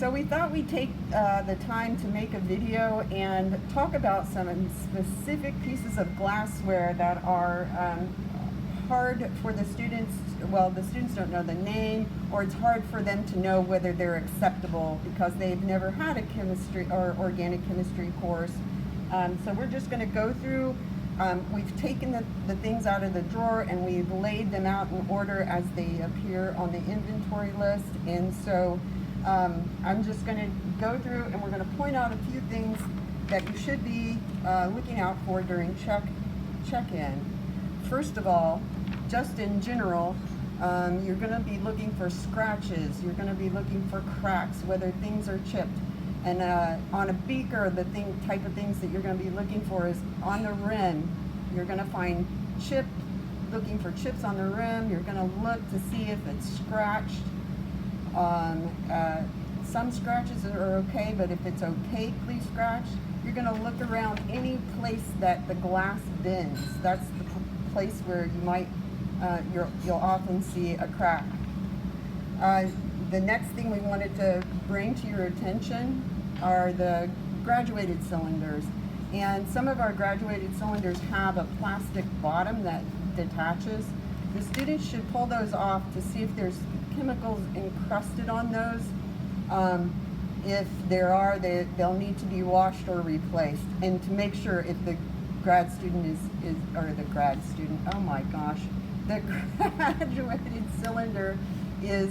So we thought we'd take the time to make a video and talk about some specific pieces of glassware that are hard for the students. Well, the students don't know the name, or it's hard for them to know whether they're acceptable because they've never had a chemistry or organic chemistry course. So we're just going to go through. We've taken the things out of the drawer and we've laid them out in order as they appear on the inventory list. And so I'm just going to go through and we're going to point out a few things that you should be looking out for during check-in. First of all, just in general, you're going to be looking for scratches. You're going to be looking for cracks, whether things are chipped. And on a beaker, the type of things that you're going to be looking for is on the rim. You're going to find looking for chips on the rim. You're going to look to see if it's scratched. Some scratches are okay, but if it's opaquely scratched, you're going to look around any place that the glass bends. That's the place where you might you'll often see a crack. The next thing we wanted to bring to your attention are the graduated cylinders. And some of our graduated cylinders have a plastic bottom that detaches. The students should pull those off to see if there's chemicals encrusted on those. If there are, they'll need to be washed or replaced. And to make sure if the grad student oh my gosh, the graduated cylinder is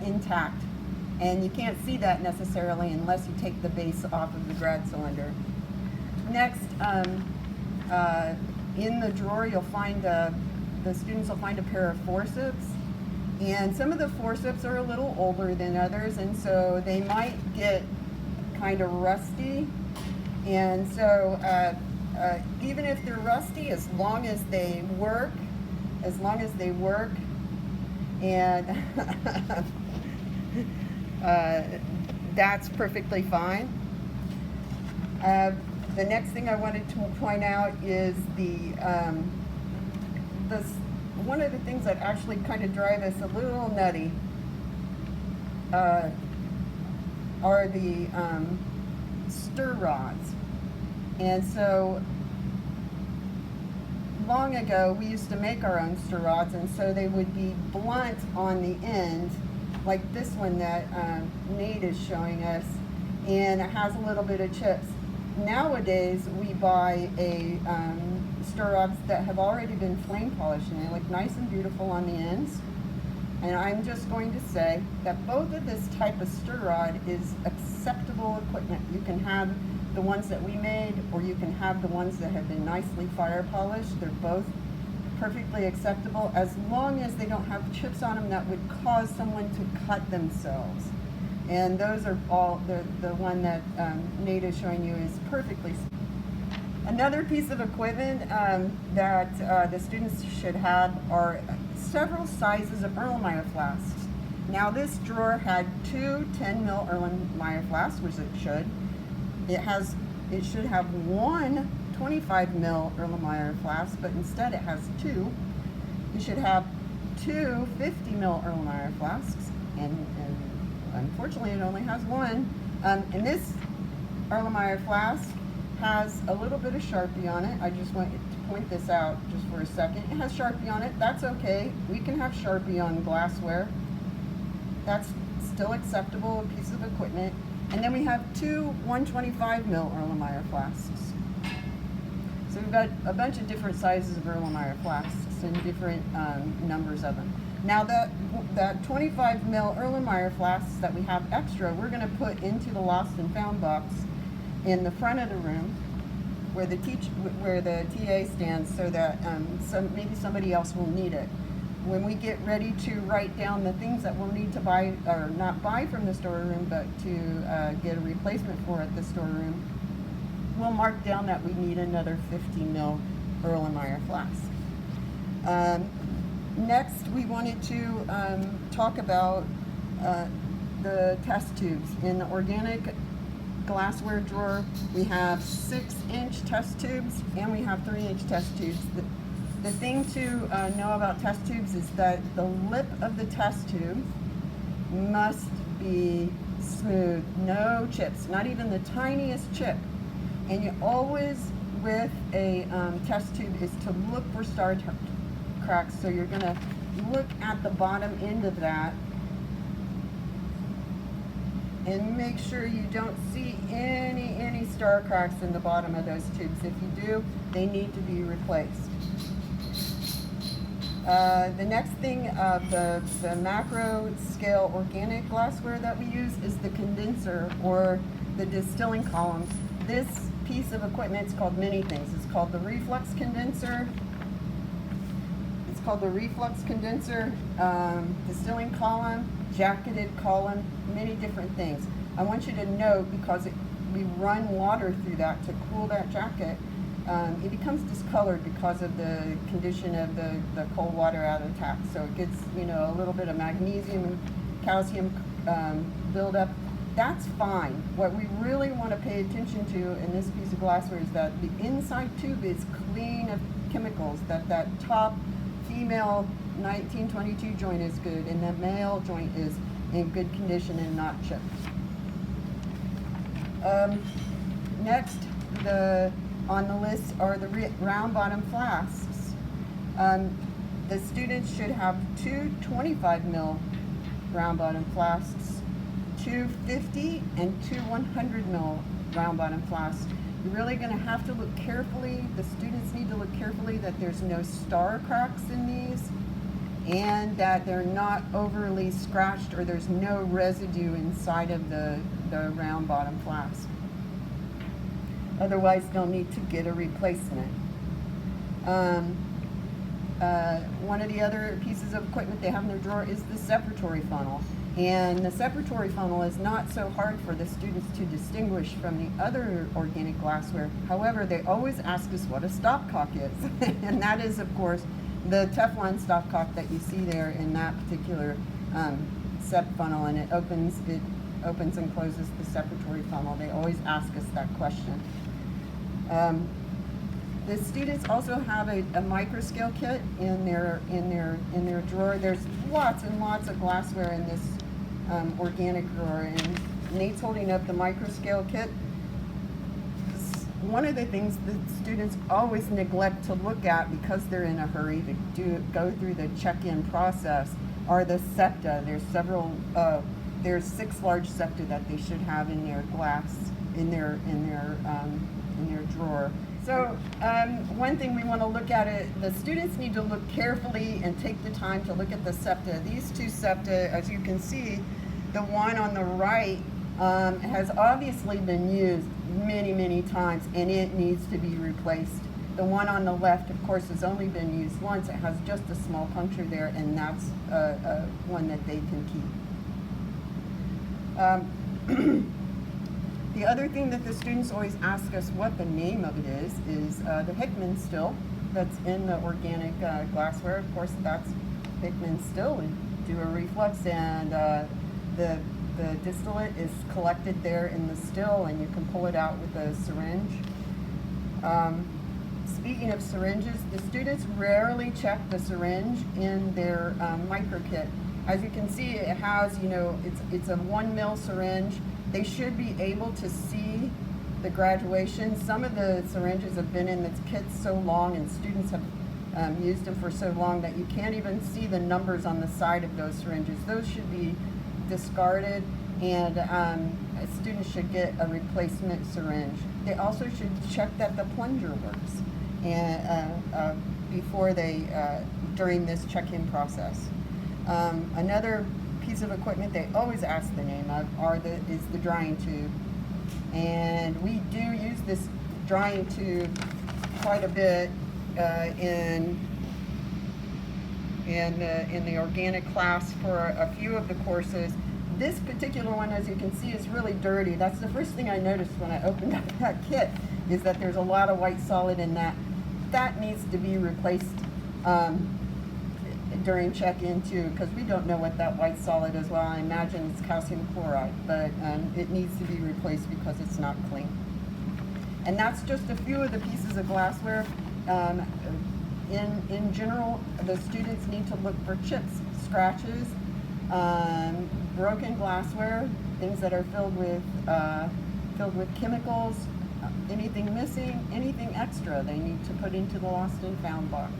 intact. And you can't see that necessarily unless you take the base off of the grad cylinder. Next, in the drawer you'll find, the students will find a pair of forceps. And some of the forceps are a little older than others, and so they might get kind of rusty. And so even if they're rusty, as long as they work, and that's perfectly fine. The next thing I wanted to point out is one of the things that actually kind of drive us a little nutty are the stir rods. And so long ago we used to make our own stir rods, and so they would be blunt on the end, like this one that Nate is showing us, and it has a little bit of chips. Nowadays we buy a stir rods that have already been flame polished, and they look nice and beautiful on the ends. And I'm just going to say that both of this type of stir rod is acceptable equipment. You can have the ones that we made, or you can have the ones that have been nicely fire polished. They're both perfectly acceptable as long as they don't have chips on them that would cause someone to cut themselves. And those are all, the one that Nate is showing you is perfectly. Another piece of equipment that the students should have are several sizes of Erlenmeyer flasks. Now this drawer had two 10 ml Erlenmeyer flasks, which it should. It should have one 25 ml Erlenmeyer flask, but instead it has two. You should have two 50 ml Erlenmeyer flasks, and unfortunately it only has one. And this Erlenmeyer flask has a little bit of Sharpie on it. I just want to point this out just for a second. It has Sharpie on it. That's okay. We can have Sharpie on glassware. That's still acceptable, a piece of equipment. And then we have two 125 ml Erlenmeyer flasks. So we've got a bunch of different sizes of Erlenmeyer flasks and different numbers of them. Now that 25 ml Erlenmeyer flasks that we have extra, we're going to put into the lost and found box in the front of the room where the TA stands, so that maybe somebody else will need it. When we get ready to write down the things that we'll need to buy, or not buy from the storeroom, but to get a replacement for at the storeroom, we'll mark down that we need another 50 ml Erlenmeyer flask. Next, we wanted to talk about the test tubes. In the organic glassware drawer, we have 6-inch test tubes and we have 3-inch test tubes. The thing to know about test tubes is that the lip of the test tube must be smooth, no chips, not even the tiniest chip. And you always, with a test tube, is to look for star cracks. So you're gonna look at the bottom end of that and make sure you don't see any star cracks in the bottom of those tubes. If you do, they need to be replaced. The next thing, the macro scale organic glassware that we use is the condenser or the distilling columns. This piece of equipment is called many things. It's called the reflux condenser. It's called the reflux condenser, distilling column, jacketed column, many different things. I want you to know, because we run water through that to cool that jacket, it becomes discolored because of the condition of the cold water out of the tap. So it gets, a little bit of magnesium and calcium buildup. That's fine. What we really want to pay attention to in this piece of glassware is that the inside tube is clean of chemicals, that top female 1922 joint is good, and the male joint is in good condition and not chipped. Next, on the list are the round bottom flasks. The students should have two 25 ml round bottom flasks, two 50 and two 100 ml round bottom flasks. You're really going to have to look carefully. The students need to look carefully that there's no star cracks in these, and that they're not overly scratched, or there's no residue inside of the round bottom flask. Otherwise, they'll need to get a replacement. One of the other pieces of equipment they have in their drawer is the separatory funnel. And the separatory funnel is not so hard for the students to distinguish from the other organic glassware. However, they always ask us what a stopcock is. And that is, of course, the Teflon stopcock that you see there in that particular sep funnel, and it opens and closes the separatory funnel. They always ask us that question. The students also have a microscale kit in their drawer. There's lots and lots of glassware in this organic drawer, and Nate's holding up the microscale kit. One of the things that students always neglect to look at because they're in a hurry to go through the check-in process are the septa. There's 6 large septa that they should have in their glass in their drawer. So one thing we want to look at it, the students need to look carefully and take the time to look at the septa. These 2 septa, as you can see, the one on the right has obviously been used many times, and it needs to be replaced. The one on the left, of course, has only been used once. It has just a small puncture there, and that's one that they can keep. The other thing that the students always ask us what the name of it is the Hickman still that's in the organic glassware. Of course, that's Hickman still. We do a reflux, and the distillate is collected there in the still, and you can pull it out with a syringe. Speaking of syringes, the students rarely check the syringe in their micro kit. As you can see, it has, it's a 1 ml syringe. They should be able to see the graduation. Some of the syringes have been in the kits so long, and students have used them for so long, that you can't even see the numbers on the side of those syringes. Those should be discarded, and students should get a replacement syringe. They also should check that the plunger works and before during this check-in process. Another piece of equipment they always ask the name of is the drying tube, and we do use this drying tube quite a bit in the organic class for a few of the courses. This particular one, as you can see, is really dirty. That's the first thing I noticed when I opened up that kit, is that there's a lot of white solid in that. That needs to be replaced during check-in too, because we don't know what that white solid is. Well, I imagine it's calcium chloride, but it needs to be replaced because it's not clean. And that's just a few of the pieces of glassware. In general, the students need to look for chips, scratches, broken glassware, things that are filled with chemicals, anything missing, anything extra, they need to put into the lost and found box.